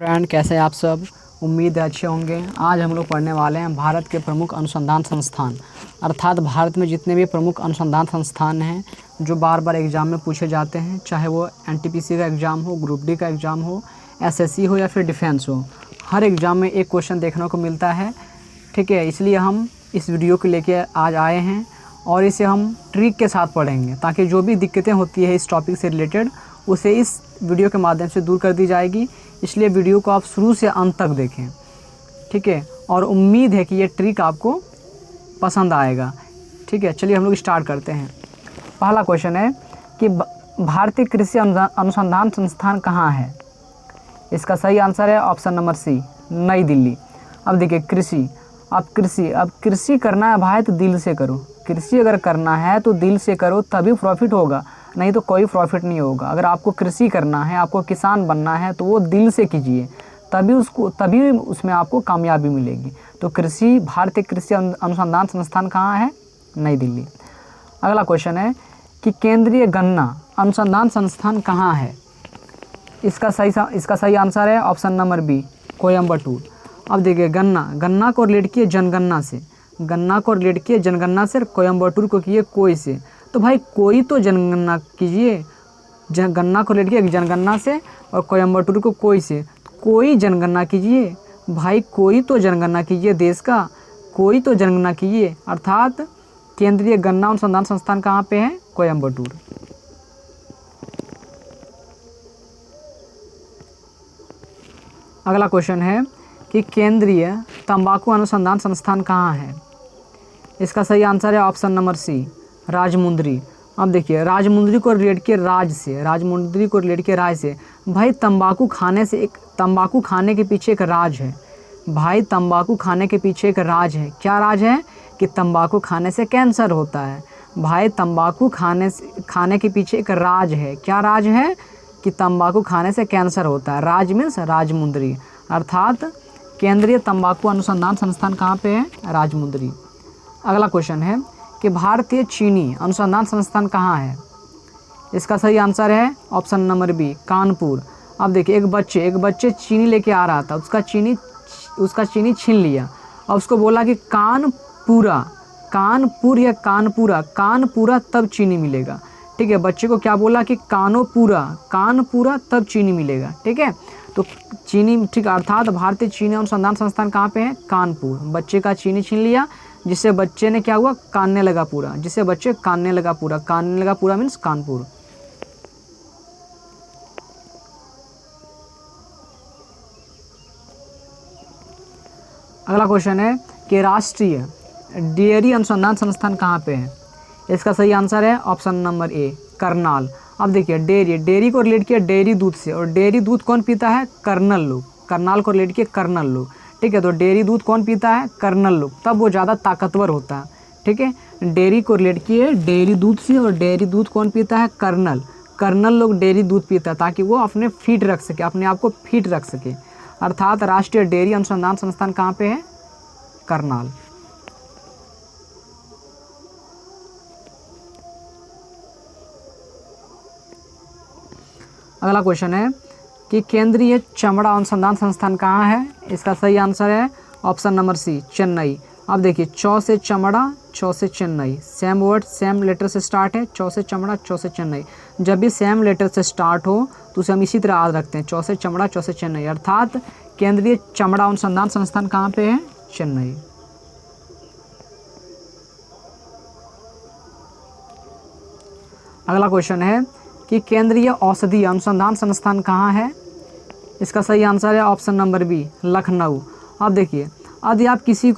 Friend, कैसे हैं आप सब। उम्मीद है अच्छे होंगे। आज हम लोग पढ़ने वाले हैं भारत के प्रमुख अनुसंधान संस्थान, अर्थात भारत में जितने भी प्रमुख अनुसंधान संस्थान हैं जो बार बार एग्ज़ाम में पूछे जाते हैं, चाहे वो एनटीपीसी का एग्ज़ाम हो, ग्रुप डी का एग्ज़ाम हो, एसएससी हो या फिर डिफेंस हो। हर एग्ज़ाम में एक क्वेश्चन देखने को मिलता है। ठीक है, इसलिए हम इस वीडियो को लेके आज आए हैं और इसे हम ट्रिक के साथ पढ़ेंगे ताकि जो भी दिक्कतें होती है इस टॉपिक से रिलेटेड उसे इस वीडियो के माध्यम से दूर कर दी जाएगी। इसलिए वीडियो को आप शुरू से अंत तक देखें। ठीक है, और उम्मीद है कि ये ट्रिक आपको पसंद आएगा। ठीक है, चलिए हम लोग स्टार्ट करते हैं। पहला क्वेश्चन है कि भारतीय कृषि अनुसंधान संस्थान कहाँ है। इसका सही आंसर है ऑप्शन नंबर सी, नई दिल्ली। अब देखिए अब कृषि करना है भाई तो दिल से करो। कृषि अगर करना है तो दिल से करो, तभी प्रॉफिट होगा, नहीं तो कोई प्रॉफिट नहीं होगा। अगर आपको कृषि करना है, आपको किसान बनना है तो वो दिल से कीजिए, तभी उसमें आपको कामयाबी मिलेगी। तो भारतीय कृषि अनुसंधान संस्थान कहाँ है, नई दिल्ली। अगला क्वेश्चन है कि केंद्रीय गन्ना अनुसंधान संस्थान कहाँ है। इसका सही आंसर है ऑप्शन नंबर बी, कोयम्बटूर। अब देखिए गन्ना को रिलेट किए जनगणना से, कोयम्बटूर को किए कोई से। तो भाई कोई तो जनगणना कीजिए, गन्ना को रिलेट किए जनगणना से और कोयम्बटूर को कोई से। कोई जनगणना कीजिए भाई, कोई तो जनगणना कीजिए, देश का कोई तो जनगणना कीजिए। अर्थात केंद्रीय गन्ना अनुसंधान संस्थान कहाँ पे है, कोयम्बटूर। अगला क्वेश्चन है कि केंद्रीय तंबाकू अनुसंधान संस्थान कहाँ है। इसका सही आंसर है ऑप्शन नंबर सी, राजमुंदरी। अब देखिए राजमुंदरी को रिलेट किए राज से। भाई तंबाकू खाने के पीछे एक राज है। भाई तंबाकू खाने के पीछे एक राज है। क्या राज है? कि तंबाकू खाने से कैंसर होता है। भाई तंबाकू खाने के पीछे एक राज है। क्या राज है? कि तंबाकू खाने से कैंसर होता है। राज मीन्स राजमुंदरी। अर्थात केंद्रीय तंबाकू अनुसंधान संस्थान कहाँ पे है, राजमुंदरी। अगला क्वेश्चन है कि भारतीय चीनी अनुसंधान संस्थान कहाँ है। इसका सही आंसर है ऑप्शन नंबर बी, कानपुर। अब देखिए एक बच्चे चीनी लेके आ रहा था, उसका चीनी छीन लिया और उसको बोला कि कानपुरा तब चीनी मिलेगा। ठीक है, बच्चे को क्या बोला कि कानपुरा तब चीनी मिलेगा। ठीक है, तो चीनी, ठीक, अर्थात भारतीय चीनी अनुसंधान संस्थान कहाँ पे है, कानपुर। बच्चे का चीनी छीन लिया, जिससे बच्चे ने क्या हुआ, कानने लगा पूरा मीन्स कानपुर। अगला क्वेश्चन है कि राष्ट्रीय डेयरी अनुसंधान संस्थान कहाँ पे है। इसका सही आंसर है ऑप्शन नंबर ए, करनाल। अब देखिए डेयरी को रिलेट किया डेयरी दूध से, और डेयरी दूध कौन पीता है, कर्नल लोग। करनाल को रिलेट किया कर्नल लोग। ठीक है, तो डेयरी दूध कौन पीता है, कर्नल लोग, तब वो ज़्यादा ताकतवर होता है। ठीक है, डेयरी को रिलेट किए डेयरी दूध से, और डेयरी दूध कौन पीता है, कर्नल लोग डेयरी दूध पीता है ताकि वो अपने आप को फिट रख सके। अर्थात राष्ट्रीय डेयरी अनुसंधान संस्थान कहाँ पे है, करनाल। अगला क्वेश्चन है कि केंद्रीय चमड़ा अनुसंधान संस्थान कहाँ है। इसका सही आंसर है ऑप्शन नंबर सी, चेन्नई। अब देखिए चौ से चमड़ा, चौ से चेन्नई, सेम लेटर से स्टार्ट है। चौ से चमड़ा, चौ से चेन्नई। जब भी सेम लेटर से स्टार्ट हो तो उसे हम इसी तरह याद रखते हैं, चौ से चमड़ा, चौ से चेन्नई। अर्थात केंद्रीय चमड़ा अनुसंधान संस्थान कहाँ पे है, चेन्नई। अगला क्वेश्चन है कि केंद्रीय औषधि अनुसंधान संस्थान कहाँ है। इसका सही आंसर है ऑप्शन नंबर बी, लखनऊ। अब देखिए यदि आप किसी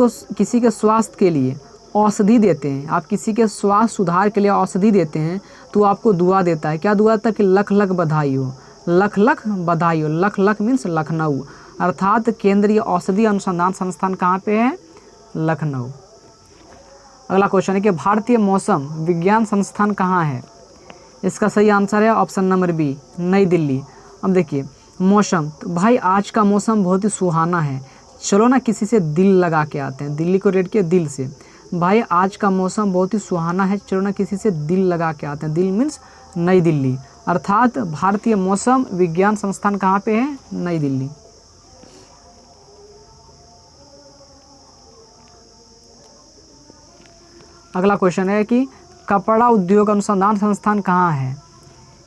के स्वास्थ्य के लिए औषधि देते हैं, आप किसी के स्वास्थ्य सुधार के लिए औषधि देते हैं तो आपको दुआ देता है। क्या दुआ देता है? कि लख लख बधाई हो। लख लख मीन्स लखनऊ। अर्थात केंद्रीय औषधि अनुसंधान संस्थान कहाँ पे है, लखनऊ। अगला क्वेश्चन है कि भारतीय मौसम विज्ञान संस्थान कहाँ है। इसका सही आंसर है ऑप्शन नंबर बी, नई दिल्ली। अब देखिए मौसम, तो भाई आज का मौसम बहुत ही सुहाना है, चलो ना किसी से दिल लगा के आते हैं। दिल्ली को रेट किया दिल से। भाई आज का मौसम बहुत ही सुहाना है, चलो ना किसी से दिल लगा के आते हैं। दिल मीन्स नई दिल्ली। अर्थात भारतीय मौसम विज्ञान संस्थान कहाँ पे है, नई दिल्ली। अगला क्वेश्चन है कि कपड़ा उद्योग अनुसंधान संस्थान कहाँ है?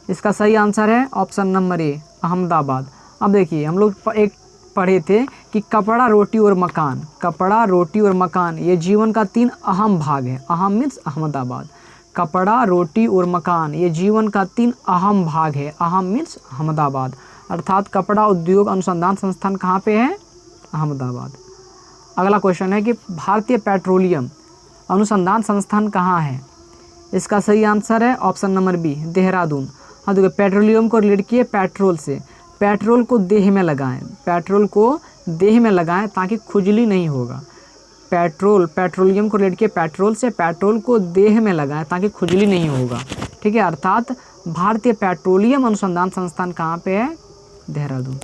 इसका सही आंसर है ऑप्शन नंबर ए, अहमदाबाद। अब देखिए हम लोग एक पढ़े थे कि कपड़ा, रोटी और मकान, कपड़ा, रोटी और मकान ये जीवन का 3 अहम भाग है। अहम मीन्स अहमदाबाद। कपड़ा, रोटी और मकान ये जीवन का 3 अहम भाग है। अहम मीन्स अहमदाबाद। अर्थात कपड़ा उद्योग अनुसंधान संस्थान कहाँ पे है? अहमदाबाद। अगला क्वेश्चन है कि भारतीय पेट्रोलियम अनुसंधान संस्थान कहाँ है? इसका सही आंसर है ऑप्शन नंबर बी, देहरादून। हाँ देखिए, पेट्रोलियम को रिलेट किए पेट्रोल से। पेट्रोल को देह में लगाएं, पेट्रोल को देह में लगाएं ताकि खुजली नहीं होगा। पेट्रोलियम को रिलेट किए पेट्रोल से, पेट्रोल को देह में लगाएं ताकि खुजली नहीं होगा। ठीक है, अर्थात भारतीय पेट्रोलियम अनुसंधान संस्थान कहाँ पे है? देहरादून।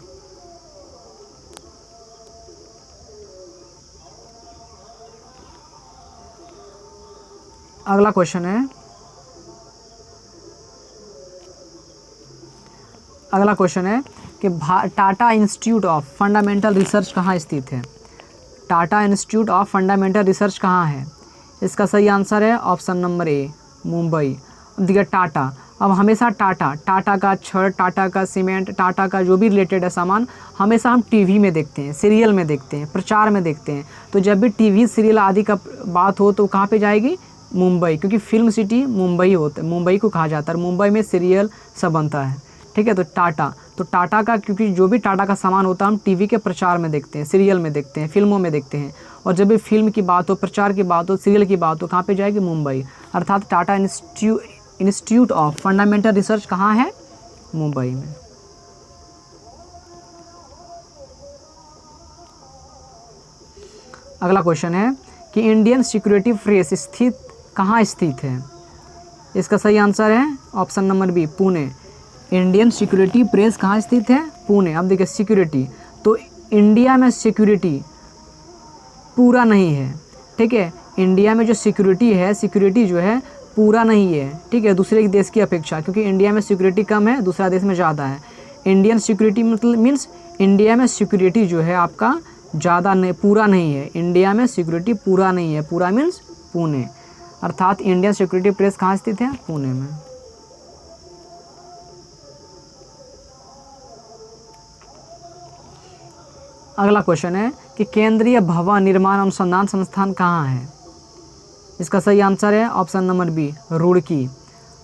अगला क्वेश्चन है कि Tata institute of fundamental research कहाँ स्थित है? Tata institute of fundamental research कहाँ है? इसका सही आंसर है ऑप्शन नंबर ए, मुंबई। अब देखिए टाटा, अब हमेशा टाटा का छड़, टाटा का सीमेंट, टाटा का जो भी रिलेटेड है सामान हमेशा हम टीवी में देखते हैं, सीरियल में देखते हैं, प्रचार में देखते हैं। तो जब भी टीवी सीरियल आदि का बात हो तो कहाँ पे जाएगी? मुंबई, क्योंकि फिल्म सिटी मुंबई होता है, मुंबई को कहा जाता है। मुंबई में सीरियल सब बनता है। ठीक है, तो टाटा का, क्योंकि जो भी टाटा का सामान होता है हम टीवी के प्रचार में देखते हैं, सीरियल में देखते हैं, फिल्मों में देखते हैं। और जब भी फिल्म की बात हो, प्रचार की बात हो, सीरियल की बात हो, कहाँ पे जाएगी? मुंबई। अर्थात Tata institute of fundamental research कहाँ है? मुंबई में। अगला क्वेश्चन है कि इंडियन सिक्योरिटी प्रेस कहाँ स्थित है? इसका सही आंसर है option number B, Pune. Indian security press कहाँ स्थित है? पुणे। अब देखिए सिक्योरिटी, तो इंडिया में सिक्योरिटी पूरा नहीं है। ठीक है, इंडिया में जो सिक्योरिटी जो है पूरा नहीं है। ठीक है, दूसरे देश की अपेक्षा, क्योंकि इंडिया में सिक्योरिटी कम है, दूसरा देश में ज़्यादा है। इंडियन सिक्योरिटी मतलब मीन्स इंडिया में सिक्योरिटी जो है आपका ज़्यादा नहीं, पूरा नहीं है। इंडिया में सिक्योरिटी पूरा नहीं है, पूरा मीन्स पुणे। अर्थात इंडियन सिक्योरिटी प्रेस कहाँ स्थित है? पुणे में। अगला क्वेश्चन है कि केंद्रीय भवन निर्माण अनुसंधान संस्थान कहाँ है? इसका सही आंसर है ऑप्शन नंबर बी, रुड़की।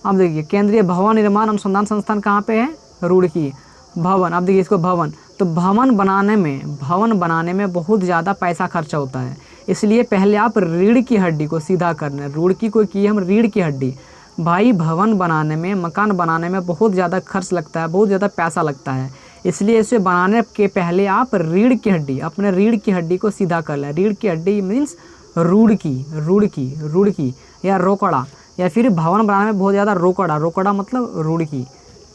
अब देखिए केंद्रीय भवन निर्माण अनुसंधान संस्थान कहाँ पे है? रुड़की। भवन, अब देखिए इसको भवन, तो भवन बनाने में बहुत ज़्यादा पैसा खर्चा होता है। इसलिए पहले आप रीढ़ की हड्डी को सीधा करना है। रुड़की को की हम रीढ़ की हड्डी। भाई भवन बनाने में, मकान बनाने में बहुत ज़्यादा खर्च लगता है, बहुत ज़्यादा पैसा लगता है। इसलिए इसे बनाने के पहले आप रीढ़ की हड्डी, अपने रीढ़ की हड्डी को सीधा कर लें। रीढ़ की हड्डी मीन्स रुड़की या रोकड़ा, या फिर भवन बनाने में बहुत ज़्यादा रोकड़ा मतलब रुड़की।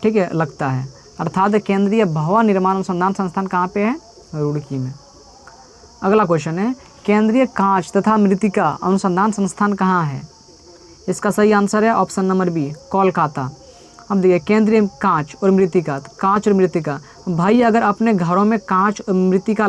ठीक है, लगता है। अर्थात केंद्रीय भवन निर्माण अनुसंधान संस्थान कहाँ पे है? रुड़की में। अगला क्वेश्चन है केंद्रीय कांच तथा मृत्तिका अनुसंधान संस्थान कहाँ है? इसका सही आंसर है ऑप्शन नंबर बी, कोलकाता। अब देखिए केंद्रीय कांच और मृत्तिका, भाई अगर अपने घरों में कांच और मृत्तिका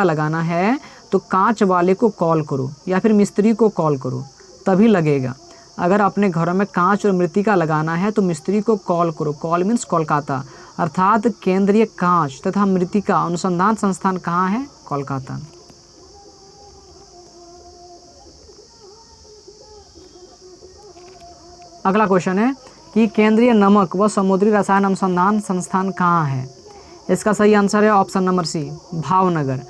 लगाना है, तो कांच वाले को कॉल करो या फिर मिस्त्री को कॉल करो, तभी लगेगा। अगर अपने घरों में कांच और मृत्तिका लगाना है तो मिस्त्री को कॉल करो। Call means Kolkata. अर्थात केंद्रीय कांच तथा मृत्तिका अनुसंधान संस्थान कहाँ है? कोलकाता। अगला क्वेश्चन है कि केंद्रीय नमक व समुद्री रसायन अनुसंधान संस्थान कहाँ है? इसका सही आंसर है ऑप्शन नंबर सी, भावनगर।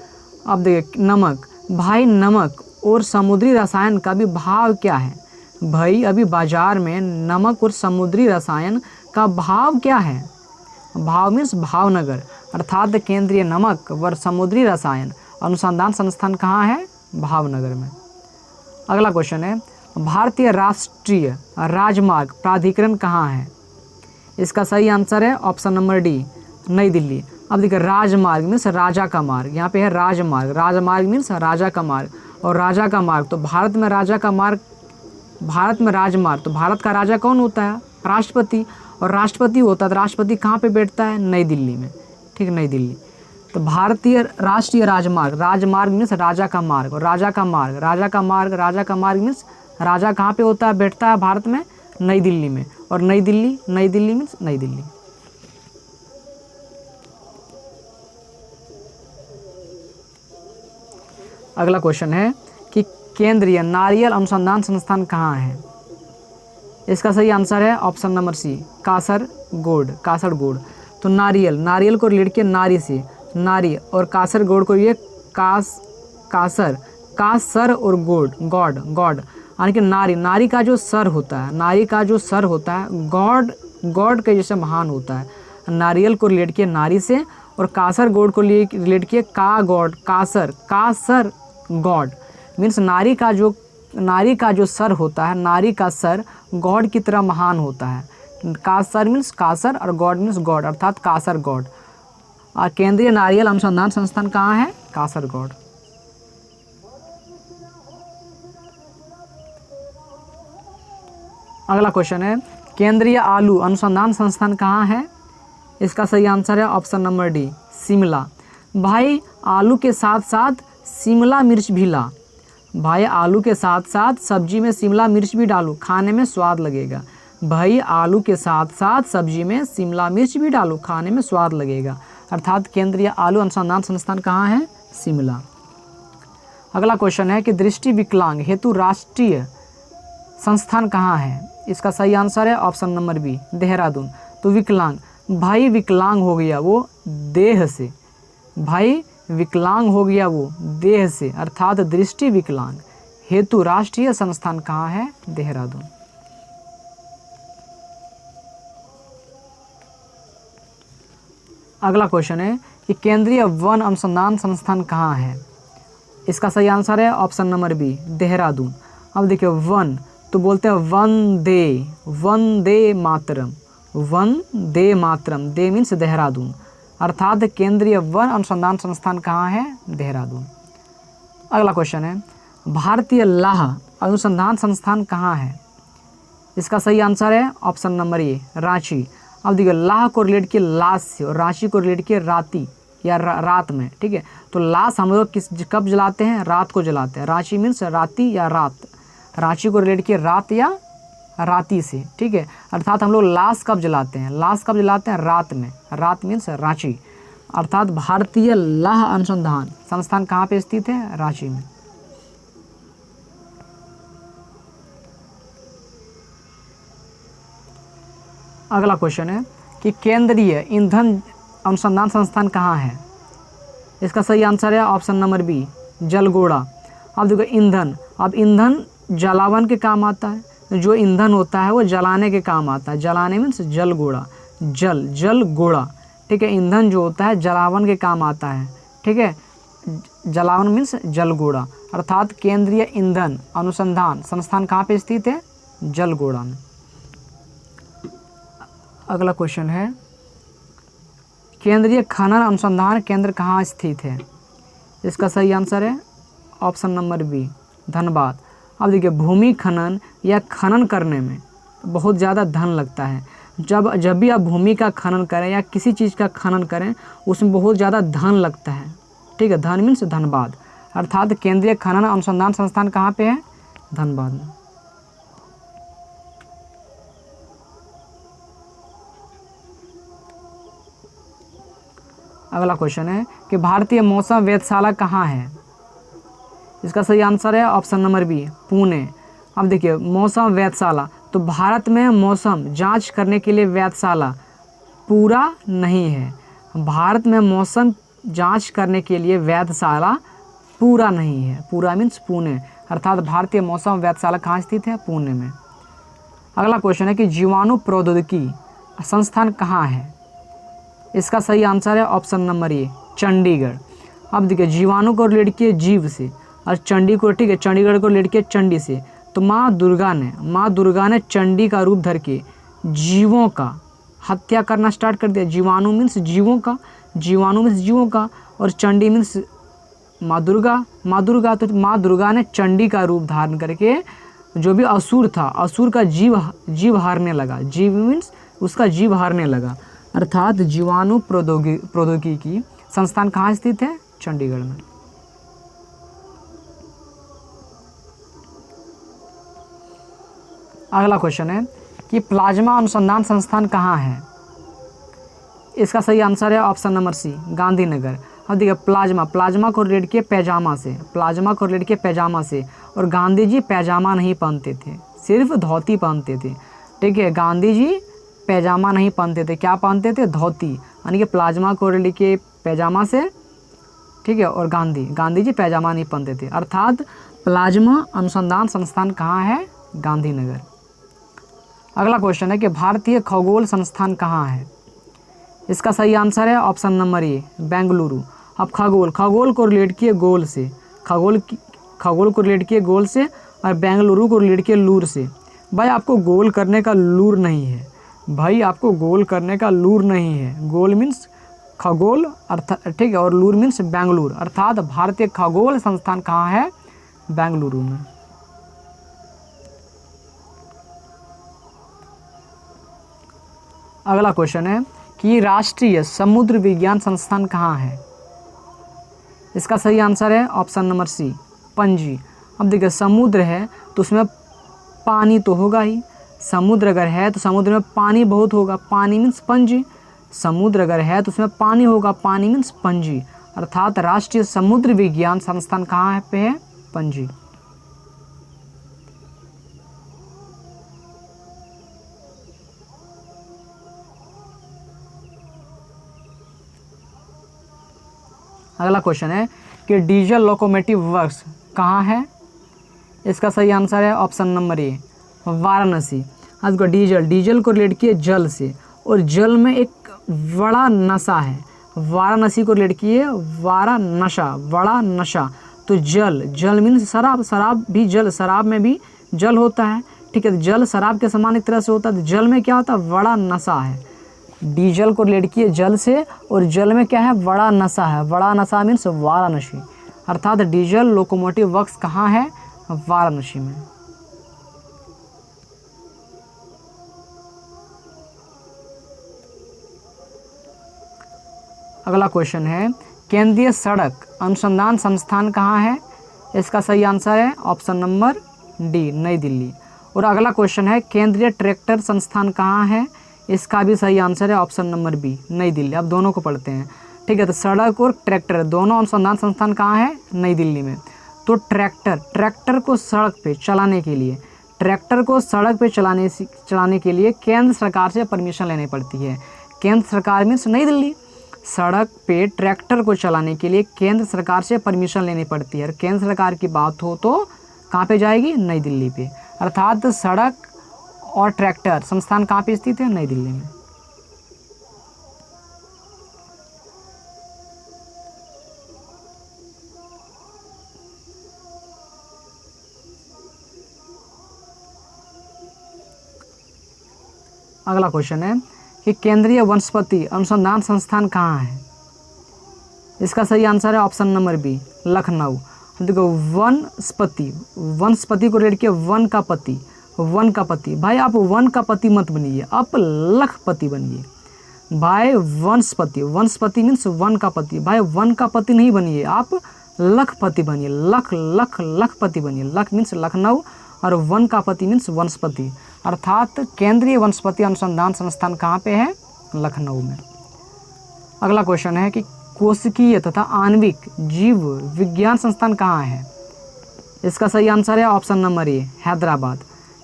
अब देखिए नमक और समुद्री रसायन का भी भाव क्या है? भाई अभी बाजार में नमक और समुद्री रसायन का भाव क्या है? भाव मीन्स भावनगर। अर्थात केंद्रीय नमक व समुद्री रसायन अनुसंधान संस्थान कहाँ है? भावनगर में। अगला क्वेश्चन है भारतीय राष्ट्रीय राजमार्ग प्राधिकरण कहाँ है? इसका सही आंसर है ऑप्शन नंबर डी, नई दिल्ली। अब देखिए राजमार्ग मीन्स राजा का मार्ग, यहाँ पे है राजमार्ग मीन्स राजा का मार्ग। और राजा का मार्ग, तो भारत में राजमार्ग, तो भारत का राजा कौन होता है? राष्ट्रपति। और राष्ट्रपति होता है तो राष्ट्रपति कहाँ पे बैठता है? नई दिल्ली में। ठीक, नई दिल्ली। तो भारतीय राष्ट्रीय राजमार्ग, राजमार्ग मीन्स राजा का मार्ग, और राजा का मार्ग, राजा का मार्ग, राजा का मार्ग मीन्स राजा कहाँ पे होता है, बैठता है भारत में, नई दिल्ली में। और नई दिल्ली, नई दिल्ली मीन्स नई दिल्ली। अगला क्वेश्चन है कि केंद्रीय नारियल अनुसंधान संस्थान कहाँ है। इसका सही आंसर है option number C, Kasaragod, Kasaragod. तो नारियल, नारियल को रिलेट किया नारी से, नारी, और कासरगोड को ये कासर, कासर और गोड, गॉड, गॉड, यानी कि नारी, नारी का जो सर होता है, नारी का जो सर होता है गॉड, गॉड के जैसे महान होता है। नारियल को रिलेट किया नारी से, और कासरगोड को रिलेट किया का God, Kasar, Kasar God means नारी का जो सर होता है, नारी का सर गॉड की तरह महान होता है। कासर मीन्स कासर और गॉड मीन्स गॉड, अर्थात कासर गॉड। और केंद्रीय नारियल अनुसंधान संस्थान कहाँ है, कासरगोड। अगला क्वेश्चन है केंद्रीय आलू अनुसंधान संस्थान कहाँ है। इसका सही आंसर है ऑप्शन नंबर डी, शिमला। भाई आलू के साथ साथ शिमला मिर्च भी ला, भाई आलू के साथ साथ सब्जी में शिमला मिर्च भी डालो, खाने में स्वाद लगेगा। भाई आलू के साथ साथ सब्जी में शिमला मिर्च भी डालो, खाने में स्वाद लगेगा। अर्थात केंद्रीय आलू अनुसंधान संस्थान कहाँ है, शिमला। अगला क्वेश्चन है कि दृष्टि विकलांग हेतु राष्ट्रीय संस्थान कहाँ है। इसका सही आंसर है ऑप्शन नंबर बी, देहरादून। तो विकलांग, भाई विकलांग हो गया वो देह से, भाई विकलांग हो गया वो देह से, अर्थात दृष्टि विकलांग हेतु राष्ट्रीय संस्थान कहाँ है, देहरादून। अगला क्वेश्चन है कि केंद्रीय वन अनुसंधान संस्थान कहाँ है। इसका सही आंसर है ऑप्शन नंबर बी, देहरादून। अब देखिए वन तो बोलते हैं वंदे मातरम, वंदे मातरम, दे मीन्स देहरादून, अर्थात केंद्रीय वन अनुसंधान संस्थान कहाँ है, देहरादून। अगला क्वेश्चन है भारतीय लाह अनुसंधान संस्थान कहाँ है। इसका सही आंसर है ऑप्शन नंबर ए, रांची। अब देखिए लाह को रिलेट किया लाश से और रांची को रिलेट किया राती या रात में, ठीक है। तो लाश हम लोग कब जलाते हैं, रात को जलाते हैं। रांची मीन्स राती या रात, रांची को रिलेट किया रात या राती से, ठीक है। अर्थात हम लोग लाश कब जलाते हैं, लाश कब जलाते हैं, रात में, रात मीन्स रांची। अर्थात भारतीय लाह अनुसंधान संस्थान कहाँ पे स्थित है, रांची में। अगला क्वेश्चन है कि केंद्रीय ईंधन अनुसंधान संस्थान कहाँ है। इसका सही आंसर है ऑप्शन नंबर बी, जलगोड़ा। अब देखो ईंधन, अब ईंधन जलावन के काम आता है, जो ईंधन होता है वो जलाने के काम आता है। जलाने मीन्स जलगोड़ा, जल गोड़ा, ठीक है। ईंधन जो होता है जलावन के काम आता है, ठीक है। जलावन मीन्स जलगोड़ा, अर्थात केंद्रीय ईंधन अनुसंधान संस्थान कहाँ पे स्थित है, जलगोड़ा में। अगला क्वेश्चन है केंद्रीय खनन अनुसंधान केंद्र कहाँ स्थित है। इसका सही आंसर है ऑप्शन नंबर बी, धनबाद। अब देखिए भूमि खनन या खनन करने में बहुत ज़्यादा धन लगता है। जब भी आप भूमि का खनन करें या किसी चीज़ का खनन करें उसमें बहुत ज़्यादा धन लगता है, ठीक है। धन मीन्स धनबाद, अर्थात केंद्रीय खनन अनुसंधान संस्थान कहाँ पे है, धनबाद में। अगला क्वेश्चन है कि भारतीय मौसम वेधशाला कहाँ है। इसका सही आंसर है ऑप्शन नंबर बी, पुणे। अब देखिए मौसम वेधशाला, तो भारत में मौसम जांच करने के लिए वेधशाला पूरा नहीं है। भारत में मौसम जांच करने के लिए वेधशाला पूरा नहीं है, पूरा मीन्स पुणे, अर्थात भारतीय मौसम वेधशाला कहाँ स्थित है, पुणे में। अगला क्वेश्चन है कि जीवाणु प्रौद्योगिकी संस्थान कहाँ है। इसका सही आंसर है ऑप्शन नंबर ए, चंडीगढ़। अब देखिए जीवाणु को रिलेट किए जीव से और चंडी को, ठीक है, चंडीगढ़ को रिलेट किया चंडी से। तो माँ दुर्गा ने चंडी का रूप धर के जीवों का हत्या करना स्टार्ट कर दिया। जीवाणु मीन्स जीवों का, जीवाणु मीन्स जीवों का, और चंडी मीन्स माँ दुर्गा। तो माँ दुर्गा ने चंडी का रूप धारण करके जो भी असुर था, असुर का जीव हारने लगा। जीव मीन्स उसका जीव हारने लगा, अर्थात जीवाणु प्रौद्योगिकी संस्थान कहाँ स्थित है? चंडीगढ़ में। अगला क्वेश्चन है कि प्लाज्मा अनुसंधान संस्थान कहाँ है? इसका सही आंसर है ऑप्शन नंबर सी, गांधीनगर। अब देखिए प्लाज्मा को रिलेट किए पैजामा से, प्लाज्मा को रिलेट किए पैजामा से, और गांधी जी पैजामा नहीं पहनते थे, सिर्फ धोती पहनते थे। ठीक है, गांधी जी पैजामा नहीं पहनते थे, क्या पहनते थे? धोती। यानी कि प्लाज्मा को रिलेट किए पैजामा से, ठीक है, और गांधी जी पैजामा नहीं पहनते थे, अर्थात प्लाज्मा अनुसंधान संस्थान कहाँ है? गांधीनगर। अगला क्वेश्चन है कि भारतीय खगोल संस्थान कहाँ है? इसका सही आंसर है ऑप्शन नंबर ए, बेंगलुरु। अब खगोल को रिलेट किए गोल से, खगोल को रिलेट किए गोल से, और बेंगलुरु को रिलेट किए लूर से। भाई आपको गोल करने का लूर नहीं है, भाई आपको गोल करने का लूर नहीं है। गोल मीन्स खगोल अर्थात, ठीक है, और लूर मीन्स बेंगलुरु, अर्थात भारतीय खगोल संस्थान कहाँ है? बेंगलुरु में। अगला क्वेश्चन है कि राष्ट्रीय समुद्र विज्ञान संस्थान कहाँ है? इसका सही आंसर है ऑप्शन नंबर सी, पणजी। अब देखिए समुद्र है तो उसमें पानी तो होगा ही, समुद्र अगर है तो समुद्र में पानी बहुत होगा, पानी मीन्स पणजी। समुद्र अगर है तो उसमें पानी होगा, पानी मीन्स पणजी, अर्थात राष्ट्रीय समुद्र विज्ञान संस्थान कहाँ पे है? पणजी। अगला क्वेश्चन है कि डीजल लोकोमोटिव वर्क्स कहाँ है? इसका सही आंसर है ऑप्शन नंबर ए, वाराणसी। आज को डीजल को रिलेट किए जल से, और जल में एक बड़ा नशा है, वाराणसी को रिलेट किए बड़ा नशा। तो जल मीन्स शराब भी जल, शराब में भी जल होता है। ठीक है, जल शराब के समान एक तरह से होता है, तो जल में क्या होता है? बड़ा नशा है। डीजल को रिलेट किए जल से, और जल में क्या है? बड़ा नशा है। बड़ा नशा मीन्स वाराणसी, अर्थात डीजल लोकोमोटिव वर्क्स कहाँ है? वाराणसी में। अगला क्वेश्चन है केंद्रीय सड़क अनुसंधान संस्थान कहाँ है? इसका सही आंसर है ऑप्शन नंबर डी, नई दिल्ली। और अगला क्वेश्चन है केंद्रीय ट्रैक्टर संस्थान कहाँ है? इसका भी सही आंसर है ऑप्शन नंबर बी, नई दिल्ली। अब दोनों को पढ़ते हैं। ठीक है, तो सड़क और ट्रैक्टर दोनों अनुसंधान संस्थान कहाँ है? नई दिल्ली में। तो ट्रैक्टर को सड़क पे चलाने के लिए केंद्र सरकार से परमिशन लेनी पड़ती है। केंद्र सरकार मीन्स नई दिल्ली। सड़क पे ट्रैक्टर को चलाने के लिए केंद्र सरकार से परमिशन लेनी पड़ती है, और केंद्र सरकार की बात हो तो कहाँ पे जाएगी? नई दिल्ली पे, अर्थात सड़क और ट्रैक्टर संस्थान कहाँ पे स्थित है? नई दिल्ली में। अगला क्वेश्चन है कि केंद्रीय वनस्पति अनुसंधान संस्थान कहाँ है? इसका सही आंसर है ऑप्शन नंबर बी, लखनऊ। देखो वनस्पति को रेड किया वन का पति। भाई आप वन का पति मत बनिए, आप लखपति बनिए। भाई वनस्पति मीन्स वन का पति, भाई वन का पति नहीं बनिए, आप लखपति बनिए। लखपति बनिए। लख मीन्स लखनऊ, और वन का पति मीन्स वनस्पति, अर्थात केंद्रीय वनस्पति अनुसंधान संस्थान कहाँ पे है? लखनऊ में। अगला क्वेश्चन है कि कोशिकीय तथा आणविक जीव विज्ञान संस्थान कहाँ है? इसका सही आंसर है ऑप्शन नंबर ए, हैदराबाद।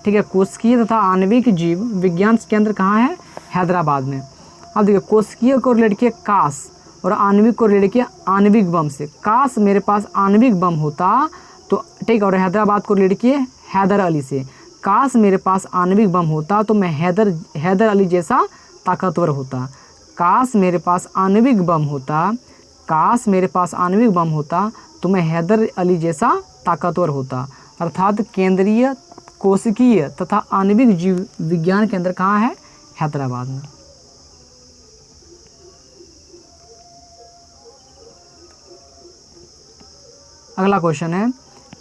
ठीक है, कोशिकीय तथा आणविक जीव विज्ञान केंद्र कहाँ है? हैदराबाद में। अब देखिए कोशिकीय को रिलेट किया काश, और आणविक को रिलेट किया आणविक बम से। काश मेरे पास आणविक बम होता तो ठीक, और हैदराबाद को रिलेट किए हैदर अली से। काश मेरे पास आणविक बम होता तो मैं हैदर अली जैसा ताकतवर होता। काश मेरे पास आणविक बम होता तो मैं हैदर अली जैसा ताकतवर होता, अर्थात केंद्रीय कोशिकीय तथा आणविक जीव विज्ञान केंद्र कहाँ है? हैदराबाद में। अगला क्वेश्चन है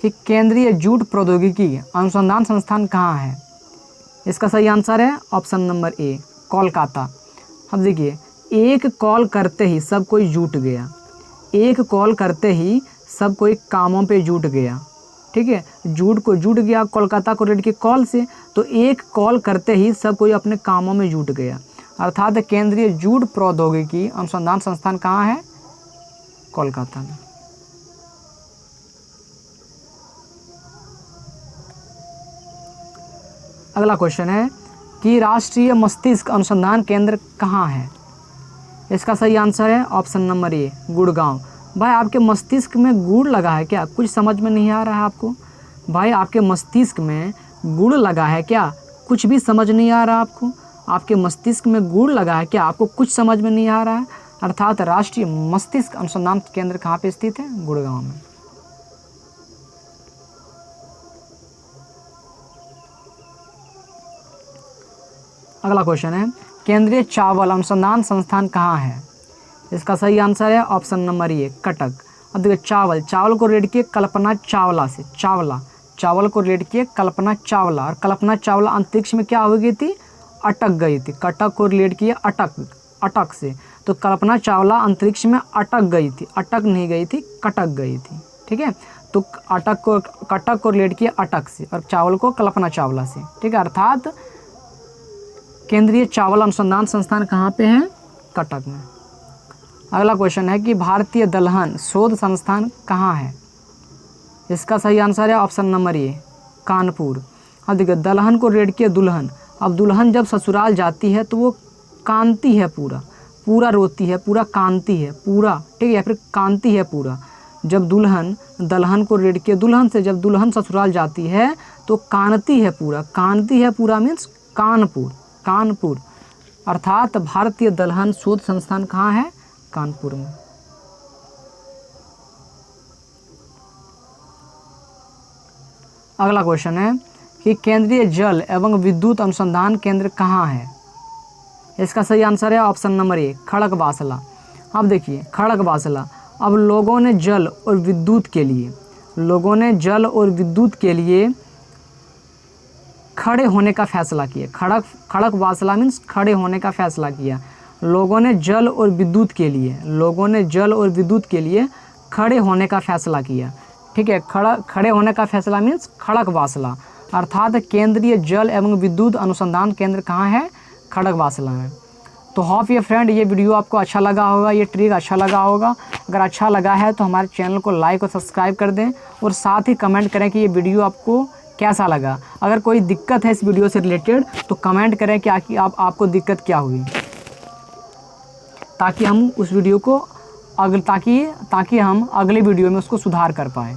कि केंद्रीय जूट प्रौद्योगिकी अनुसंधान संस्थान कहाँ है? इसका सही आंसर है ऑप्शन नंबर ए, कोलकाता। अब देखिए एक कॉल करते ही सब कोई जुट गया। एक कॉल करते ही सब कोई कामों पे जुट गया। ठीक है, जुट गया कोलकाता को रेड की कॉल से, तो एक कॉल करते ही सब कोई अपने कामों में जुट गया। अर्थात केंद्रीय जूट प्रौद्योगिकी अनुसंधान संस्थान कहाँ है? कोलकाता में। अगला क्वेश्चन है कि राष्ट्रीय मस्तिष्क अनुसंधान केंद्र कहाँ है? इसका सही आंसर है ऑप्शन नंबर ए, गुड़गांव। भाई आपके मस्तिष्क में गुड़ लगा है क्या? कुछ समझ में नहीं आ रहा है आपको? भाई आपके मस्तिष्क में गुड़ लगा है क्या? कुछ भी समझ नहीं आ रहा आपको? आपके मस्तिष्क में गुड़ लगा है क्या? आपको कुछ समझ में नहीं आ रहा है? अर्थात राष्ट्रीय मस्तिष्क अनुसंधान केंद्र कहाँ पे स्थित है? गुड़गांव में। अगला क्वेश्चन है केंद्रीय चावल अनुसंधान संस्थान कहाँ है? इसका सही आंसर है ऑप्शन नंबर ए, कटक। अब देखिए चावल को रेड किए कल्पना चावला से, चावल को रेड किए कल्पना चावला, और कल्पना चावला अंतरिक्ष में क्या हो गई थी? अटक गई थी। कटक को रिलेट किए अटक से, तो कल्पना चावला अंतरिक्ष में अटक गई थी, अटक नहीं गई थी, कटक गई थी। ठीक है, तो कटक को रिलेट किए अटक से और चावल को कल्पना चावला से। ठीक है, अर्थात केंद्रीय चावल अनुसंधान संस्थान कहाँ पे है? कटक में। अगला क्वेश्चन है कि भारतीय दलहन शोध संस्थान कहाँ है? इसका सही आंसर है ऑप्शन नंबर ए, कानपुर। अब देखिए दलहन को रेड किए दुल्हन। अब दुल्हन जब ससुराल जाती है तो वो कांती है, पूरा रोती है, पूरा कांती है, पूरा। ठीक है, या फिर कांती है पूरा। जब दलहन को रेड किए दुल्हन से, जब दुल्हन ससुराल जाती है तो कांती है पूरा। कांती है पूरा मीन्स कानपुर। अर्थात भारतीय दलहन शोध संस्थान कहाँ है? कानपुर में। अगला क्वेश्चन है कि केंद्रीय जल एवं विद्युत अनुसंधान केंद्र कहाँ है? इसका सही आंसर है ऑप्शन नंबर ए, खड़गवासला। अब देखिए खड़गवासला, अब लोगों ने जल और विद्युत के लिए खड़े होने का फैसला किया। खड़गवासला मीन्स खड़े होने का फैसला किया। लोगों ने जल और विद्युत के लिए खड़े होने का फैसला किया। ठीक है, खड़े होने का फैसला मीन्स खड़गवासला। अर्थात केंद्रीय जल एवं विद्युत अनुसंधान केंद्र कहाँ है? खड़गवासला में। तो होप ये फ्रेंड ये वीडियो आपको अच्छा लगा होगा, ये ट्रिक अच्छा लगा होगा। अगर अच्छा लगा है तो हमारे चैनल को लाइक और सब्सक्राइब कर दें और साथ ही कमेंट करें कि ये वीडियो आपको कैसा लगा। अगर कोई दिक्कत है इस वीडियो से रिलेटेड तो कमेंट करें कि आपको दिक्कत क्या हुई, ताकि हम उस वीडियो को ताकि हम अगले वीडियो में उसको सुधार कर पाएँ।